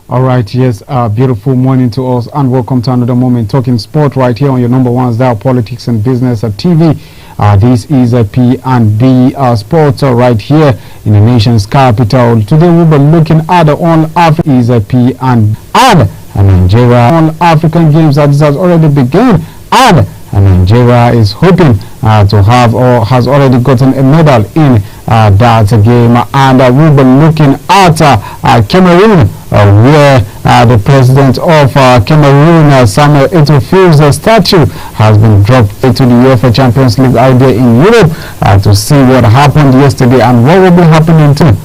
All right, yes, beautiful morning to us and welcome to another moment talking sport right here on your number one style Politics and Business TV. This is a P&B Sports right here in the nation's capital. Today we'll be looking at the All-African is a P&B and Nigeria All-African Games that has already begun and Nigeria is hoping to have or has already gotten a medal in that game, and we'll be looking at Cameroon, where the president of Cameroon, Samuel Eto'o's statue has been dropped to the UEFA Champions League out there in Europe to see what happened yesterday and what will be happening to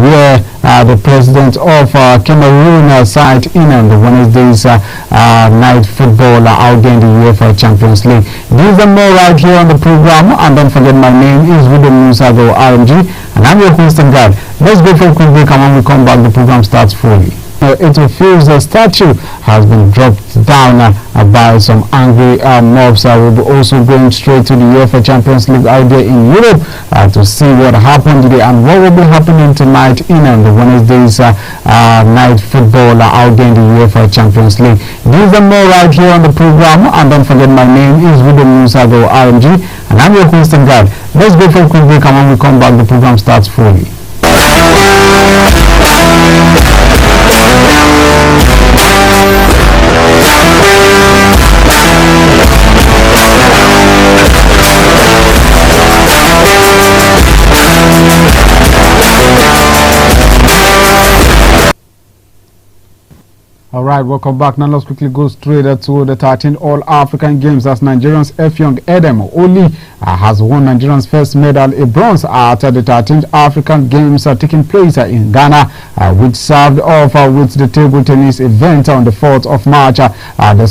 where the president of Cameroon signed in on the Wednesday's night football out there in the UEFA Champions League. These are more right here on the program, and don't forget my name is William Musago RMG, and I'm your host and guide. Let's go for a quick break, and when we come back the program starts fully. Eto'o's statue has been dropped down by some angry mobs. We'll be also going straight to the UEFA Champions League out there in Europe to see what happened today and what will be happening tonight in the Wednesday's night football out there in the UEFA Champions League. These are more right here on the program, and don't forget my name is William Musago RMG, and I'm your host and guide. Let's go for a quick break, and when we come back the program starts fully. All right, welcome back. Now let's quickly go straight to the 13 All-African Games as Nigerian's Effiong Edem Oli has won Nigerian's first medal, a bronze, at the 13th African Games taking place in Ghana, which served off with the table tennis event on the 4th of March. The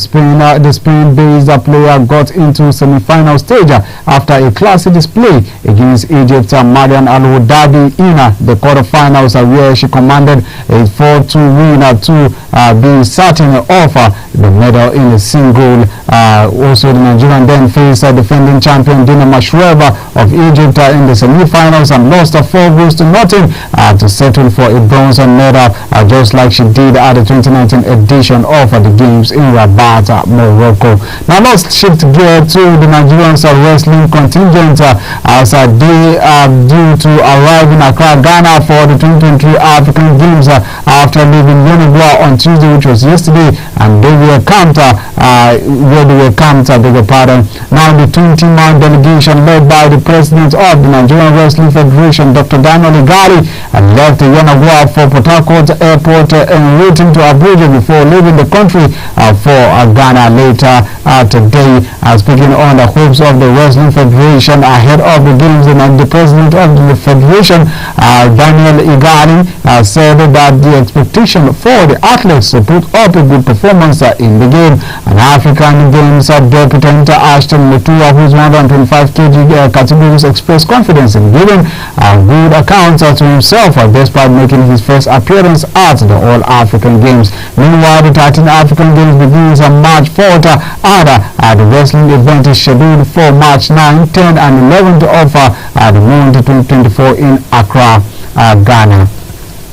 Spain-based player got into semi-final stage after a classy display against Egypt's Mariam Al-Wadabi in the quarterfinals, where she commanded a 4-2 win to be certain of the medal in a single. Also, the Nigerian then faced defending champion Dina Mashreva of Egypt in the semi-finals and lost 4-0 to settle for a bronze medal, just like she did at the 2019 edition of the Games in Rabat, Morocco. Now let's shift gear to the Nigerian wrestling contingent as they are due to arrive in Accra, Ghana for the 2023 African Games after leaving Yenagoa on Tuesday, which was yesterday, and they were camped beg your pardon. Now the 20-man delegation led by the president of the Nigerian Wrestling Federation, Dr. Daniel Igari, left Yenagoa for Port Harcourt Airport en route to Abuja before leaving the country for Ghana later today. Speaking on the hopes of the Wrestling Federation ahead of the games, and the president of the federation, Daniel Igari, said that the expectation for the athletes to put up a good performance in the game. An African Games debutant Ashton Mutua, who's 125 kg categories, expressed confidence in giving good accounts to himself despite making his first appearance at the All-African Games. Meanwhile, the 13th African Games begins on March 4th, and the wrestling event is scheduled for March 9, 10, and 11th of the month 2024 in Accra, Ghana.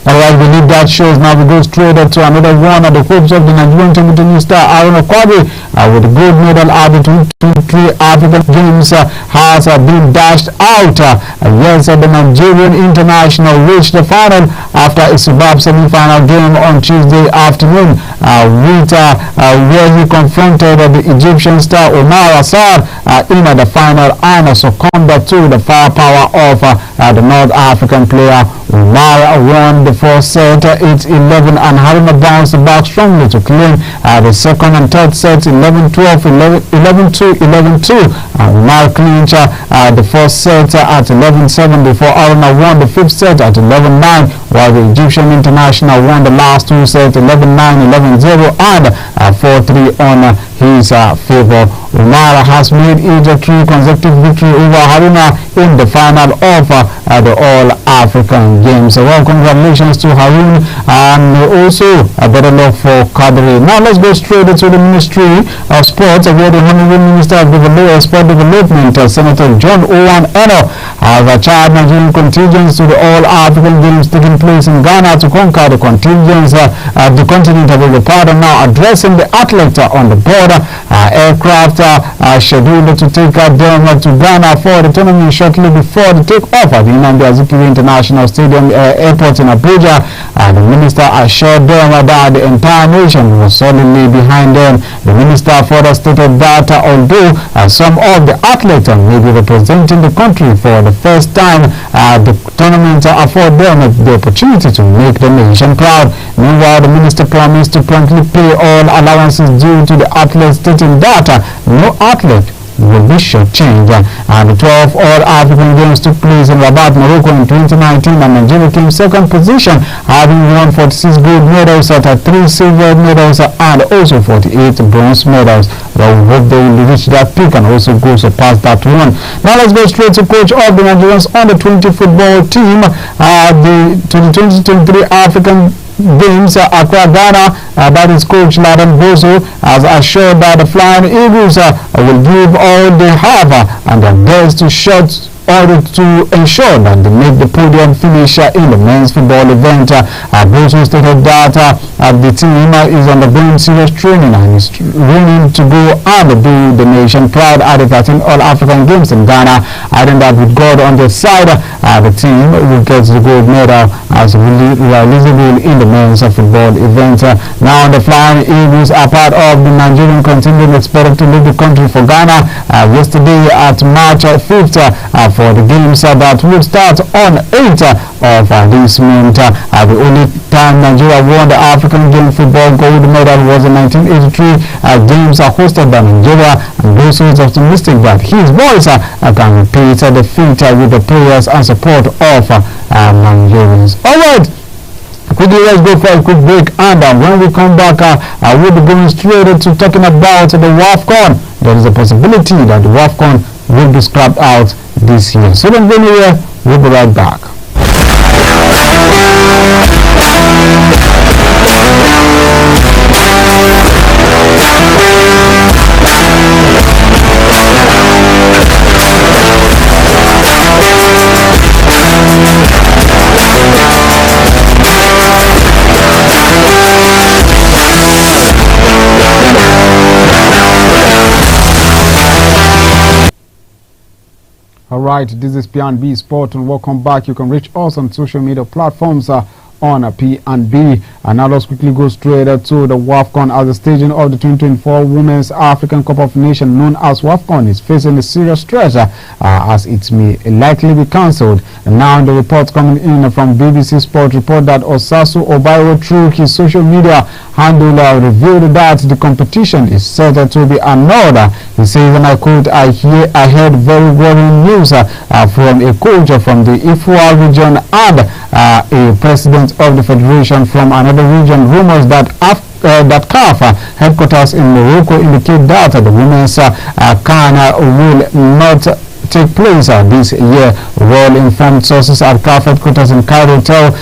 Alright, we leave that shows. Now we go straight to another one at the hopes of the Nigerian table tennis star Aaron Okwadri with a gold medal at the 2023 African Games has been dashed out. Yes, the Nigerian international reached the final after a superb semi-final game on Tuesday afternoon, where he confronted the Egyptian star Omar Assad in the final and succumbed to the firepower of the North African player. Omar won the first set 8-11 and Haruna bounced back strongly to claim the second and third sets 11-12, 11-2, 11-2. Omar clinched the first set at 11-7 before Haruna won the fifth set at 11-9, while the Egyptian international won the last two sets 11-9, 11-0 and 4-3 on his favor. Omar has made it a three consecutive victory over Haruna in the final of the All-African Games. So, well, congratulations to Harun, and also a better luck for Kadri. Now let's go straight to the Ministry of Sports, where the Honorable Minister of Sport Development, Senator John Owan Eno, However, Chad Nigerian contingents to the All-African Games taking place in Ghana to conquer the contingents the continent of the pardon. Now addressing the athletes on the border, aircraft are scheduled to take them to Ghana for the tournament shortly before the takeoff at the Nnamdi Azikiwe International Stadium Airport in Abuja. The minister assured them that the entire nation was solidly behind them. The minister further stated that although some of the athletes may be representing the country for the first time, the tournament afford them the opportunity to make the nation proud. Meanwhile, the minister promised to promptly pay all allowances due to the athletes, stating that no athlete will be shortchanged. The 12 All-African Games took place in Rabat, Morocco in 2019, and Nigeria came second position, having won 46 gold medals, 3 silver medals, and also 48 bronze medals. Well, we hope they will reach that peak and also go surpass that one. Now let's go straight to coach of the Nigerians under-20 football team. To the 2023 African Games, Accra, Ghana, that is coach Laden Bozo, has assured that the Flying Eagles will give all they have and their best to shut order to ensure that they make the podium finish in the men's football event. Bozo stated that the team is undergoing serious training and is running to go and do the nation proud at the 13 All-African Games in Ghana, adding that with God on their side, the team will get the gold medal as realizable in the men's football event. Now the Flying Eagles are part of the Nigerian contingent expected to leave the country for Ghana yesterday at March 5th for the games that will start on 8th of this month. The only time Nigeria won the African Game football gold medal was in 1983 games hosted by Nigeria, and Boso is optimistic that his boys can repeat the feat with the players and support of Nigerians. Alright, quickly let's go for a quick break, and when we come back we'll be going straight to talking about the WAFCON. There is a possibility that the WAFCON will be scrapped out this year. So don't go anywhere, we'll be right back. Alright, this is P&B Sport and welcome back. You can reach us on social media platforms on P&B. And now let's quickly go straight to the WAFCON, as the staging of the 2024 Women's African Cup of Nations known as WAFCON is facing a serious stress as it may likely be cancelled. And now the reports coming in from BBC Sport report that Osasu Obairo through his social media handle revealed that the competition is set to be annulled. He says, and I quote, I heard very worrying news from a coach from the Ifua region and a president of the federation from another region. Rumors that that CAF headquarters in Morocco indicate that the women's CAN will not take place this year. Well-informed sources at CAF headquarters in Cairo tell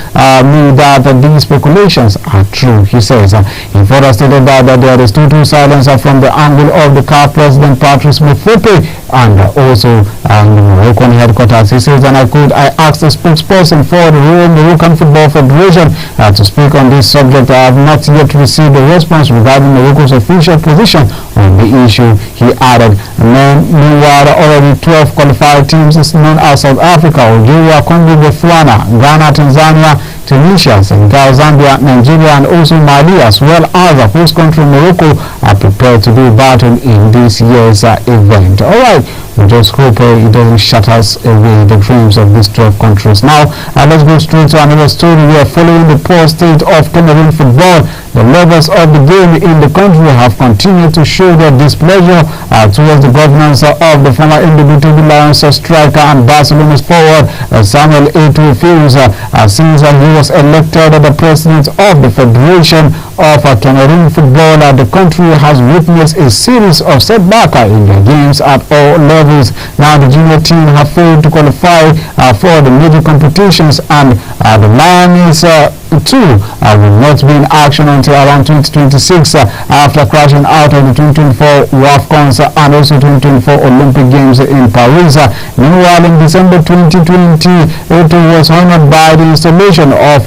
me that these speculations are true, he says. He further stated that there is total silence from the angle of the CAF president Patrice Motsepe and also the Moroccan headquarters. He says, and I quote, I asked the spokesperson for the Royal Moroccan Football Federation to speak on this subject. I have not yet received a response regarding Morocco's official position on the issue, he added. Meanwhile, already 12 qualified teams known as South Africa, Algeria, Congo, Botswana, Ghana, Tanzania, Tunisia, Senegal, Zambia, Nigeria, and also Mali, as well as the host country Morocco, are prepared to do battle in this year's event. Alright, we just hope it doesn't shut us away the dreams of these 12 countries. Now, let's go straight to another story. We are following the poor state of Cameroon football. The lovers of the game in the country have continued to show their displeasure towards the governance of the former Indomitable Lions striker and Barcelona's forward Samuel Eto'o feels since he was elected the president of the Federation of Cameroon football. The country has witnessed a series of setbacks in their games at all levels. Now the junior team have failed to qualify for the major competitions, and the Lions will not be in action until around 2026 after crashing out of the 2024 WAFCONs and also 2024 Olympic Games in Paris. Meanwhile, in December 2020, it was honored by the installation of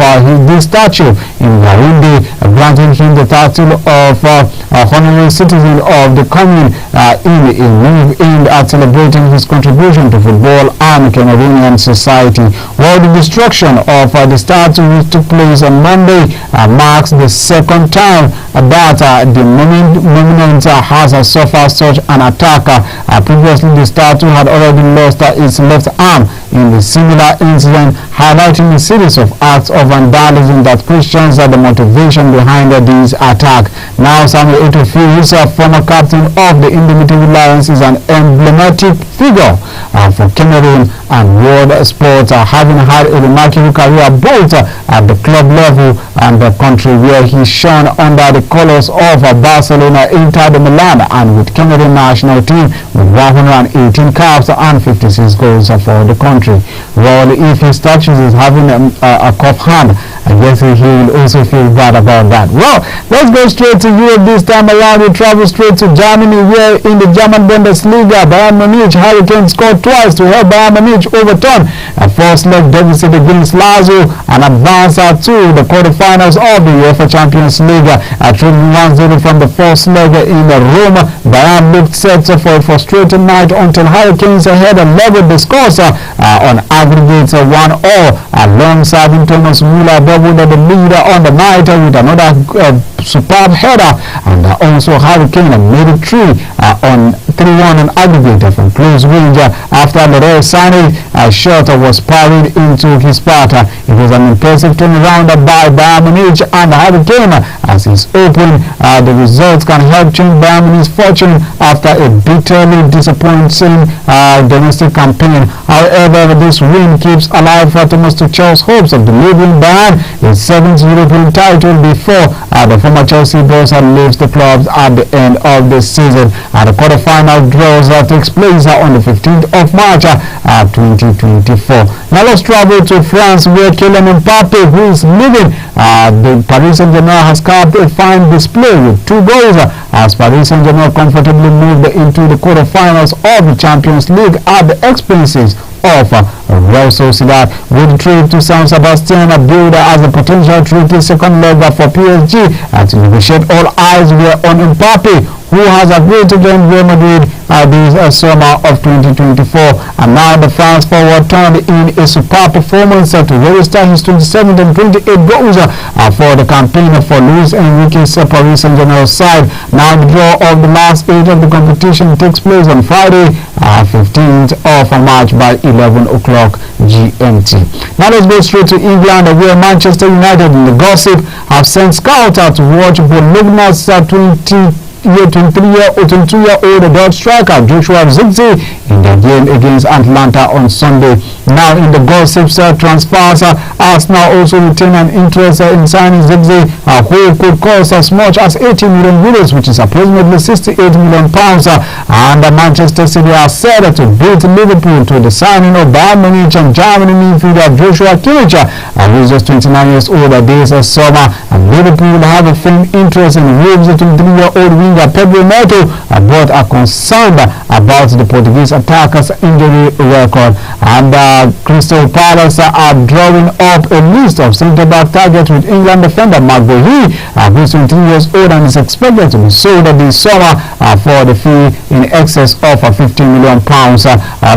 this statue in Yaoundé, granting him the title of honorary citizen of the commune in a move aimed at celebrating his contribution to football and Cameroonian society. While the destruction of the statue, which took place on Monday, marks the second time that the monument has suffered such an attack. Previously, the statue had already lost its left arm in a similar incident, highlighting a series of acts of vandalism that questions the motivation behind this attack. Now, Samuel Eto'o, former captain of the Indomitable Lions, is an emblematic figure for Cameroon and world sports, having had a remarkable career both at the club level and the country, where he shone under the colors of Barcelona, Inter de Milan, and with Cameroon national team with 118 caps and 56 goals for the country. Well, if his statue is having a cup hand, I guess he will also feel bad about that. Well, let's go straight to Europe this time around. We travel straight to Germany, where in the German Bundesliga, Bayern Munich Hurricanes scored twice to help Bayern Munich overturn a first leg deficit against Lazio and advance to the quarterfinals of the UEFA Champions League. Trailing 1-0 from the first leg in Rome, Bayern looked set for a frustrating night until Hurricanes had leveled the scores on aggregate 1-0. Alongside Thomas Müller doubled the lead on the night with another superb header, and also Hurricane made it 3-1 on aggregate from close range after Leroy Sané shot was parried into his path. It was an impressive turnaround by Bayern Munich and Hurricane, as is open. The results can help change Bayern Munich's fortune after a bitterly disappointing domestic campaign. However, this win keeps alive for Thomas Tuchel's hopes of delivering Bayern his 7th European title before the former Chelsea boss leaves the club at the end of the season. The quarterfinal draws takes place on the 15th of March 2024. Now let's travel to France, where Kylian Mbappe, who is leaving the Paris Saint-Germain, has capped a fine display with 2 goals as Paris Saint-Germain comfortably moved into the quarterfinals of the Champions League at the expenses of Real Sociedad. With the trip to San Sebastian billed as a potential tricky second leg for PSG to negotiate, all eyes were on Mbappe, who has agreed to join Real Madrid this summer of 2024. And now the France forward turned in a superb performance to register his 27th and 28 goals for the campaign for Luis Enrique's Paris Saint-Germain side. Now the draw of the last 8 of the competition takes place on Friday, 15th of March by 11 o'clock GMT. Now let's go straight to England, where Manchester United in the gossip have sent scouts out to watch Bologna's 22-year-old Dutch striker Joshua Zirkzee in the game against Atlanta on Sunday. Now in the gossips, transfers Arsenal also retain an interest in signing Zirkzee, who could cost as much as 80 million euros, which is approximately 68 million pounds. And Manchester City are said to beat Liverpool to the signing of Bayern Munich and Germany midfielder Joshua Kimmich, who is just 29 years old this summer. And Liverpool have a firm interest in Wolves' 23-year-old winger Pedro Neto, but are concerned about the Portuguese attacker's injury record. And Crystal Palace are drawing up a list of centre-back targets with England defender Mark Bohey, who is 23 years old and is expected to be sold this summer for the fee in excess of £15 million.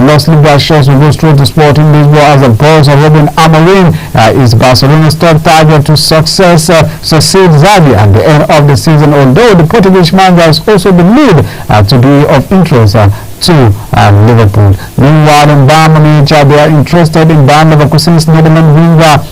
Los Liga shows will go straight to Sporting Lisbon as the boss of Ruben Amorim is Barcelona's top target to succeed Xavi at the end of the season, although the Portuguese manager has also been believed to be of interest to Liverpool. Meanwhile, in Bayern Munich, they are interested in Bayern Leverkusen's Netherlands winger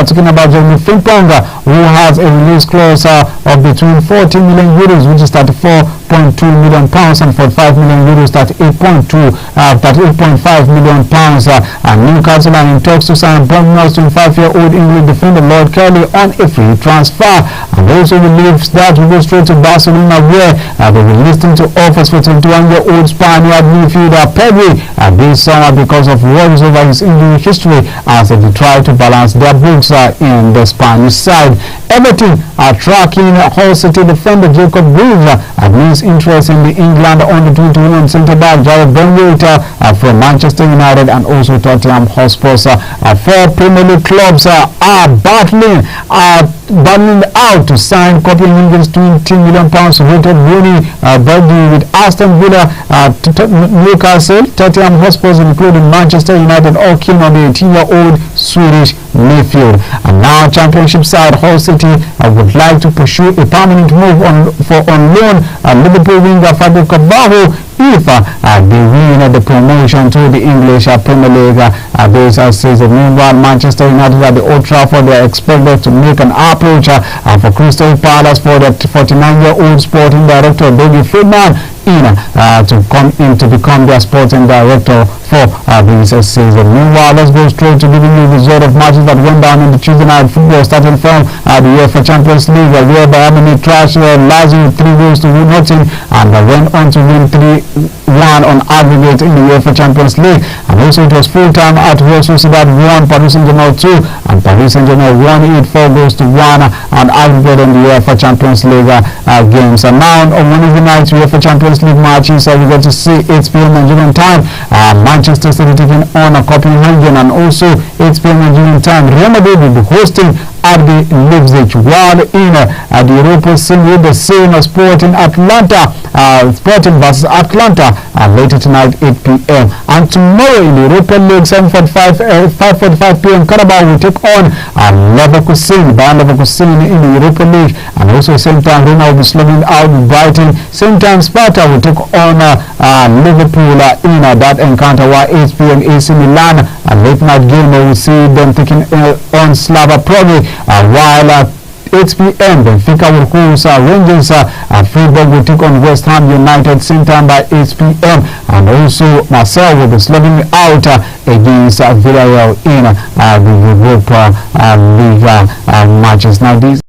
talking about Jeremy Frimpong, who has a release clause of between 40 million euros, which is 34.2 million pounds, and 45 million euros, 38.5 million pounds. Newcastle are in talks to sign Bournemouth's 25-year-old English defender Lloyd Kelly on a free transfer, and also believes that will go straight to Barcelona, where they will listen to offers for 21-year-old Spaniard midfielder Pedri this summer because of worries over his injury history as they try to balance their books in the Spanish side. Everton are tracking Hull City defender Jacob Reeves means interest in the England under-21 centre-back Jared Benwaite from Manchester United and also Tottenham Hotspur. Four Premier League clubs are battling out to sign Copenhagen's £20 million rated Rooney Berge with Aston Villa, Newcastle, Tottenham Hotspur, including Manchester United, all keen on the 18-year-old Swedish midfield. And now Championship side Hull City would like to pursue a permanent move on loan Liverpool winger Fabio Carvalho if they win the promotion to the English Premier League this season. Meanwhile, Manchester United at the Old Trafford, they are expected to make an approach for Crystal Palace for the 49-year-old sporting director David Friedman to come in to become their sporting director for this season. Meanwhile, let's go straight to giving you the result of matches that went down in the Tuesday night football, starting from the UEFA Champions League, where Bayern Munich trashed Lazio 3-0 and went on to win 3-1 on aggregate in the UEFA Champions League. And also it was full time at Real Sociedad 1, Paris Saint-Germain 2, and Paris Saint-Germain won it 4-1 on aggregate in the UEFA Champions League games. And now on Wednesday night UEFA Champions League matches, we get to see 8 p.m. Nigerian time. Manchester City taking on Copenhagen, and also 8 p.m. Nigerian time. Real Madrid will be hosting RB Leipzig, while in the Europa scene with the same Sporting versus Atlanta later tonight 8 p.m. And tomorrow in the Europa League 5:45 p.m. Carabao will take on Bayern Leverkusen in the Europa League, and also same time Roma will be slugging out with Brighton. Same time Sparta will take on Liverpool in that encounter, while 8 p.m. AC Milan late night game we will see them taking on Slava Prague, while 8 p.m. Benfica will host Rangers. Freiburg will take on West Ham United same time by 8 p.m. And also Marseille will be slugging out against Villarreal in the Europa League matches. Now these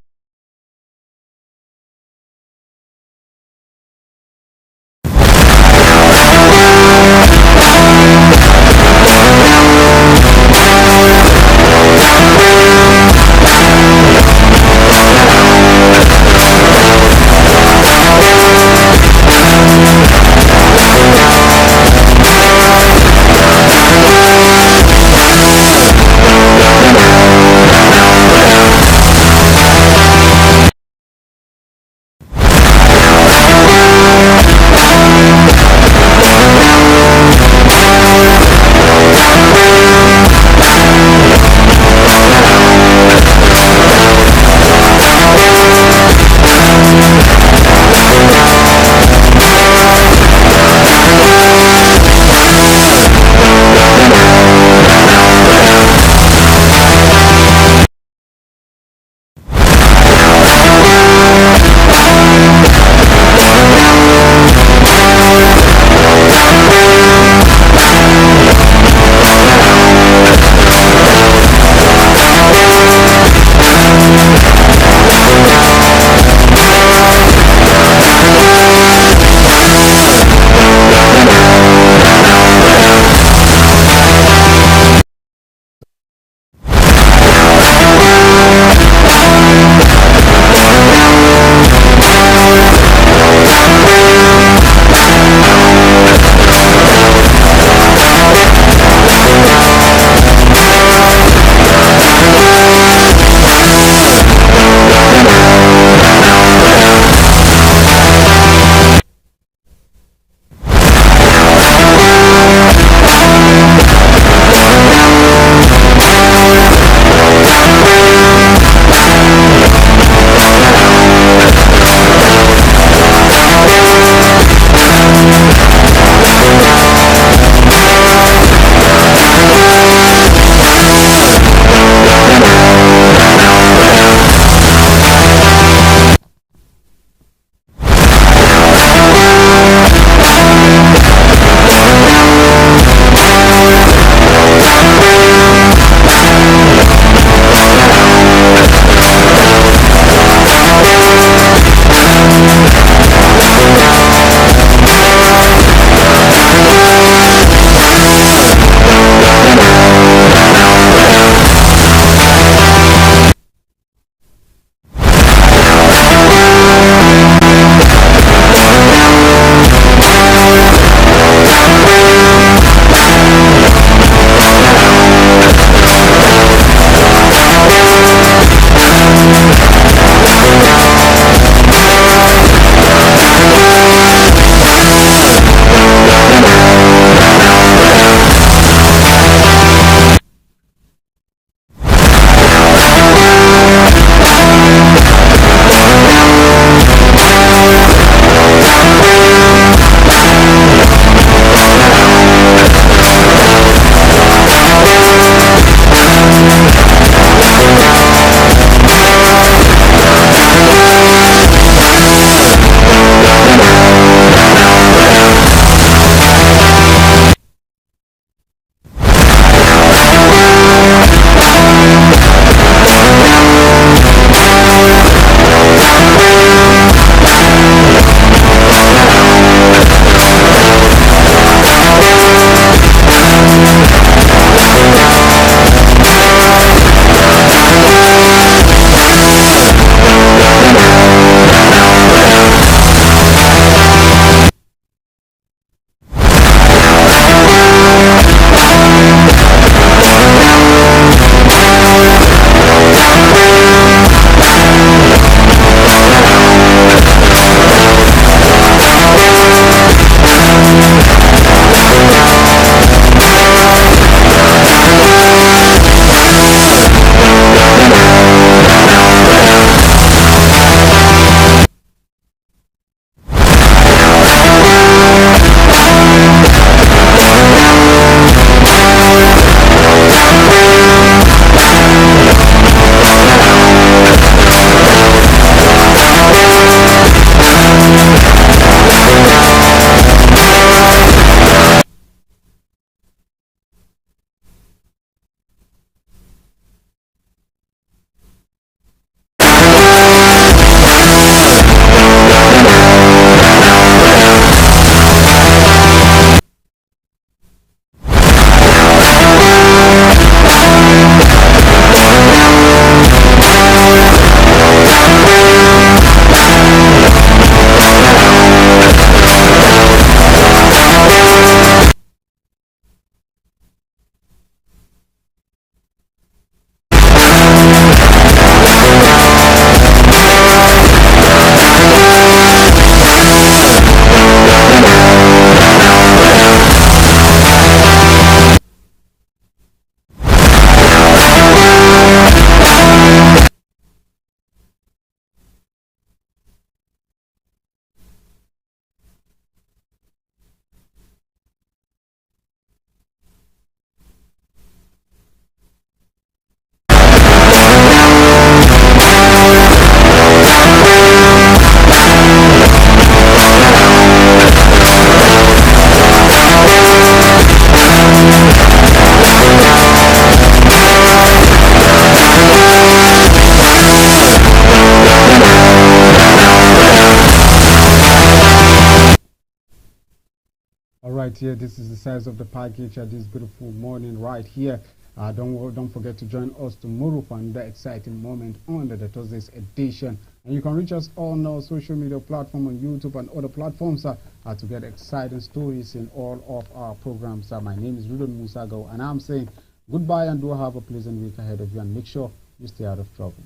right here. This is the size of the package at this beautiful morning right here. Don't forget to join us tomorrow for another exciting moment on the Thursday's edition. And you can reach us on our social media platform on YouTube and other platforms to get exciting stories in all of our programs. My name is Rudon Musago, and I'm saying goodbye and do have a pleasant week ahead of you, and make sure you stay out of trouble.